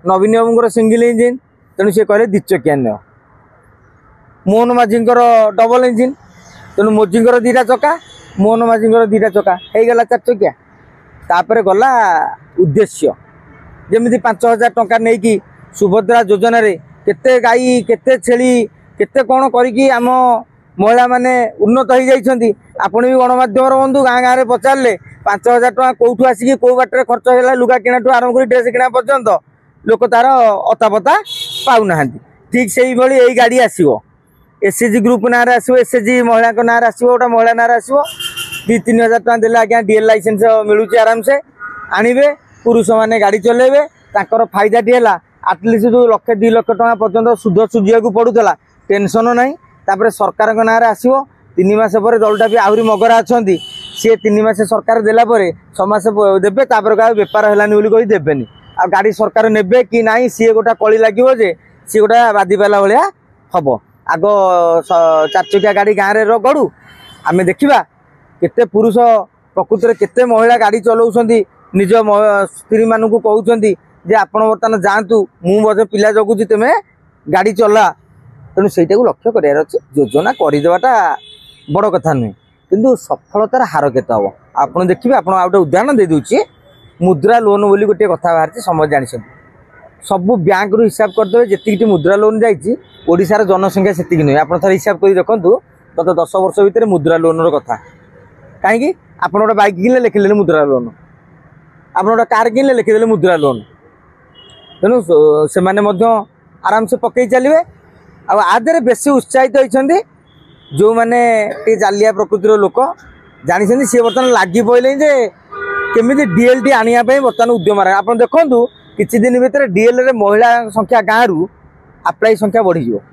नवीन बाबूर single engine तेणु सी कहले द्विचकिया neo Mohan माझींकर double engine तेणु मोजींकर 2टा चक्का मोहन माझींकर 2टा चक्का हो गला 4 चकिया तापर गला उद्देश्य जमी 5,000 टंका नहीं कि सुभद्रा योजना रे केते गाई केते छेली केते कौन करी आम महिला माने उन्नत हो जाइछंती। आपण भी गणमाध्यम बंधु गाँ गाँव में पचारे 5,000 टका कौटू आसिक कौ बाटर खर्च है लुगा किणाठू आरंभ कर ड्रेस किणा पर्यंत लोक तार अतापता पाऊना ठीक से यही गाड़ी आसो एसएचजी ग्रुप ना आसो एसएचजी महिला ना आसो गोटा महिला ना आसो 2-3 हजार देले आज्ञा डीएल लाइसेंस मिलूँ आराम से आणवे पुरुष मैंने गाड़ी चलेबे ताकर फायदा टी है आटलिस्ट जो 1-2 लाख टका पर्यंत सुध सुझा पड़ूला टेंशन ना तापर सरकार ना आसो 3 मास पर दलटा भी आहरी मगरा अच्छा सी 3 मास सरकार देला 6 मास देवे तापर क्या बेपार है देवेनि आ गाड़ी सरकार नेबे कि ना सी गोटा कली लगे जे सी गोटा बादी पाला भाया हम आग 4 चकिया गाड़ी गाँव में गड़ू आम देखा केते पुरुष प्रकृति में केते महिला गाड़ी चलाऊँ निज स्त्री मान को कहते जे आपण बर्तमान जातु मुझे पिला जगुची तुम्हें गाड़ी चला तेणु सहीटा को लक्ष्य करार अच्छे योजना करदेवाटा बड़ कथा नुहे किंतु सफलतार हार केते हम आप देखिए आप गोटे उदाहरण दे दूची मुद्रा लोन बोली गोटे कथा बाहर समझ जानी सबू बैंक रु हिसाब करदे जी मुद्रा लोन जाशार जनसंख्या से नुहे आप हिसाब कर देखूँ गत 10 वर्ष भितर मुद्रा लोन कथा कहीं आप गोटे बाइक किनले लिखिले मुद्रा लोन आप गोटे कार किनले लिखिदे मुद्रा लोन तेणु से आराम से पकई चलिए आदे बेसी उत्साहित होती जो मैंने जालिया प्रकृतिर लोक जानी सी बर्तमान लगी पड़े जे केमी डीएल टी आने बर्तमान उद्यम आप देखूँ किसी दिन भितर डीएल रे महिला संख्या गाँव रु अप्लाई संख्या बढ़ी